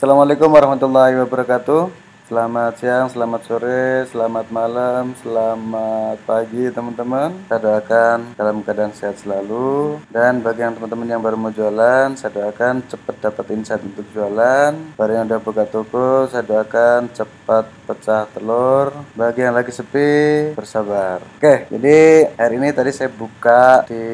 Assalamualaikum warahmatullahi wabarakatuh. Selamat siang, selamat sore, selamat malam, selamat pagi teman-teman. Saya doakan dalam keadaan sehat selalu. Dan bagi yang teman-teman yang baru mau jualan, saya doakan cepat dapat insight untuk jualan. Bagi yang udah buka toko, saya doakan cepat pecah telur. Bagi yang lagi sepi, bersabar. Oke, jadi hari ini tadi saya buka di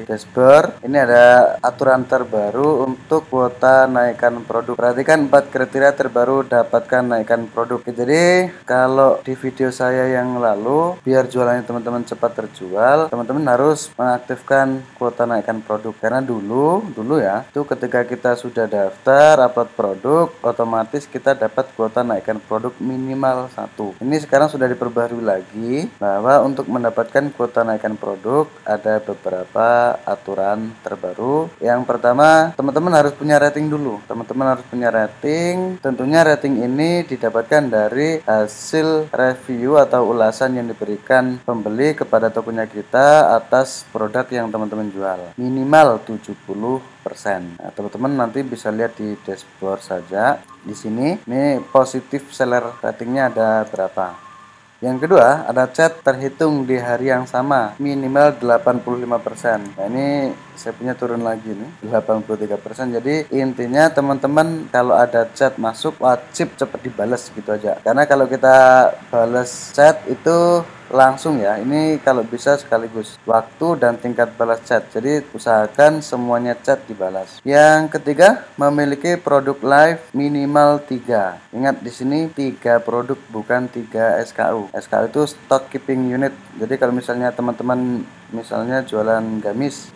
dashboard. Ini ada aturan terbaru untuk kuota naikkan produk. Perhatikan 4 kriteria terbaru dapatkan naikkan produk. Jadi kalau di video saya yang lalu, biar jualannya teman-teman cepat terjual, teman-teman harus mengaktifkan kuota naikkan produk. Karena dulu ya, itu ketika kita sudah daftar upload produk, otomatis kita dapat kuota naikkan produk minimal 1. Ini sekarang sudah diperbarui lagi bahwa untuk mendapatkan kuota naikkan produk ada beberapa aturan terbaru. Yang pertama, teman-teman harus punya rating dulu. Teman-teman harus punya rating. Tentunya rating ini didapatkan dari hasil review atau ulasan yang diberikan pembeli kepada tokonya kita atas produk yang teman-teman jual. Minimal 70%. Nah, teman-teman nanti bisa lihat di dashboard saja. Di sini, ini positif seller ratingnya ada berapa. Yang kedua, ada chat terhitung di hari yang sama, minimal 85%. Nah, ini saya punya turun lagi nih, 83%. Jadi intinya teman-teman kalau ada chat masuk wajib cepat dibalas gitu aja. Karena kalau kita balas chat itu langsung ya, ini kalau bisa sekaligus waktu dan tingkat balas chat. Jadi usahakan semuanya chat dibalas. Yang ketiga, memiliki produk live minimal 3. Ingat di sini 3 produk bukan 3 SKU. SKU itu stock keeping unit. Jadi kalau misalnya teman-teman misalnya jualan gamis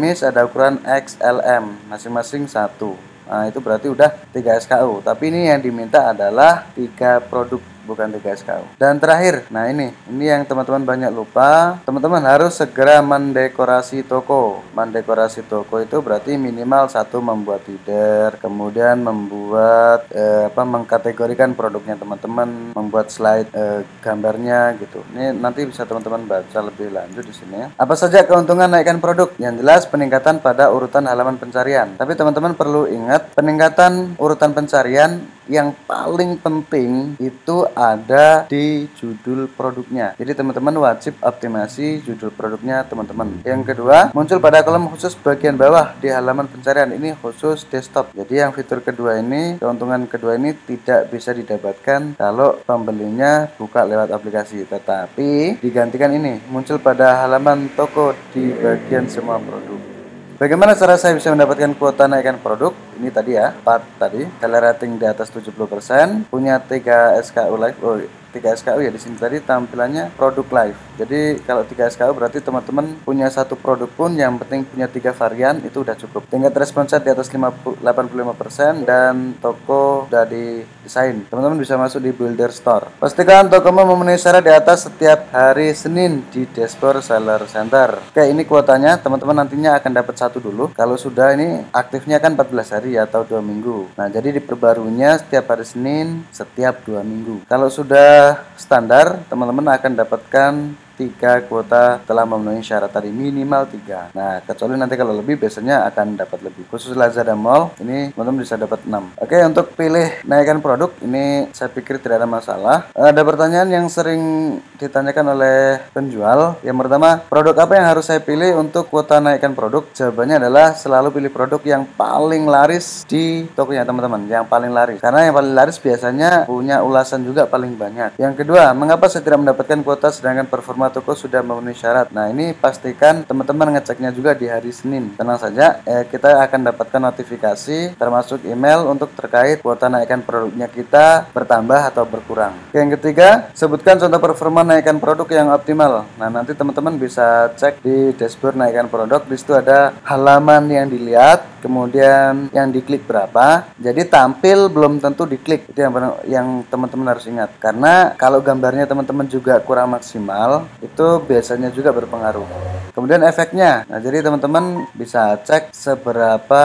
ada ukuran XLM, masing-masing 1. Nah, itu berarti udah 3 SKU. Tapi ini yang diminta adalah 3 produk bukan 3 SKU. Dan terakhir, nah ini yang teman-teman banyak lupa. Teman-teman harus segera mendekorasi toko. Mendekorasi toko itu berarti minimal 1 membuat header, kemudian membuat mengkategorikan produknya teman-teman, membuat slide gambarnya gitu. Ini nanti bisa teman-teman baca lebih lanjut di sini ya. Apa saja keuntungan naikkan produk? Yang jelas peningkatan pada urutan halaman pencarian. Tapi teman-teman perlu ingat, peningkatan urutan pencarian yang paling penting itu ada di judul produknya. Jadi teman-teman wajib optimasi judul produknya teman-teman. Yang kedua, muncul pada kolom khusus bagian bawah di halaman pencarian. Ini khusus desktop. Jadi yang fitur kedua ini, keuntungan kedua ini tidak bisa didapatkan kalau pembelinya buka lewat aplikasi. Tetapi digantikan ini, muncul pada halaman toko di bagian semua produk. Bagaimana cara saya bisa mendapatkan kuota naikkan produk? Ini tadi ya, 4 tadi. Seller rating di atas 70%, punya 3 SKU live. 3 SKU ya, di sini tadi tampilannya produk live. Jadi kalau 3 SKU berarti teman-teman punya 1 produk pun yang penting punya 3 varian itu udah cukup. Tingkat respons chat di atas 85% dan toko udah didesain. Teman-teman bisa masuk di builder store. Pastikan tokomu memenuhi syarat di atas setiap hari Senin di dashboard seller center. Oke, ini kuotanya teman-teman nantinya akan dapat 1 dulu. Kalau sudah ini aktifnya kan 14 hari atau 2 minggu. Nah, jadi diperbarunya setiap hari Senin setiap 2 minggu. Kalau sudah standar, teman-teman akan dapatkan 3 kuota telah memenuhi syarat tadi, minimal 3. Nah, kecuali nanti kalau lebih biasanya akan dapat lebih. Khusus Lazada Mall ini teman-teman bisa dapat 6. Oke, untuk pilih naikkan produk ini saya pikir tidak ada masalah. Ada pertanyaan yang sering ditanyakan oleh penjual. Yang pertama, produk apa yang harus saya pilih untuk kuota naikkan produk? Jawabannya adalah selalu pilih produk yang paling laris di tokonya teman-teman, yang paling laris. Karena yang paling laris biasanya punya ulasan juga paling banyak. Yang kedua, mengapa saya tidak mendapatkan kuota sedangkan performa toko sudah memenuhi syarat? Nah, ini pastikan teman-teman ngeceknya juga di hari Senin. Tenang saja, kita akan dapatkan notifikasi termasuk email untuk terkait kuota naikkan produknya kita bertambah atau berkurang. Yang ketiga, sebutkan contoh performa naikkan produk yang optimal. Nah, nanti teman-teman bisa cek di dashboard naikkan produk. Di situ ada halaman yang dilihat, kemudian yang diklik berapa. Jadi tampil belum tentu diklik. Itu yang teman-teman harus ingat. Karena kalau gambarnya teman-teman juga kurang maksimal, itu biasanya juga berpengaruh. Kemudian efeknya, nah jadi teman-teman bisa cek seberapa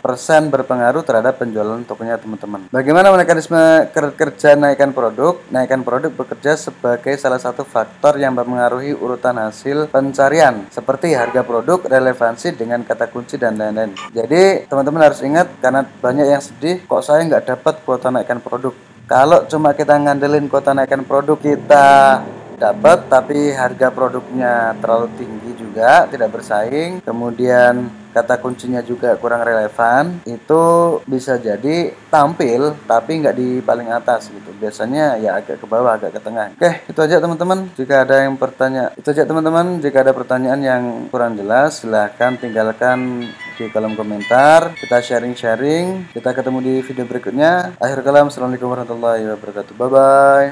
persen berpengaruh terhadap penjualan tokonya teman-teman. Bagaimana mekanisme kerja naikkan produk? Naikkan produk bekerja sebagai salah satu faktor yang mempengaruhi urutan hasil pencarian, seperti harga produk, relevansi dengan kata kunci dan lain-lain. Jadi teman-teman harus ingat, karena banyak yang sedih, kok saya nggak dapat kuota naikkan produk. Kalau cuma kita ngandelin kuota naikkan produk, kita dapat tapi harga produknya terlalu tinggi juga, tidak bersaing, kemudian kata kuncinya juga kurang relevan, itu bisa jadi tampil tapi nggak di paling atas gitu, biasanya ya agak ke bawah, agak ke tengah. Oke, itu aja teman-teman. Jika ada pertanyaan yang kurang jelas, silahkan tinggalkan di kolom komentar, kita sharing-sharing. Kita ketemu di video berikutnya. Akhir kalam, assalamualaikum warahmatullahi wabarakatuh. Bye bye.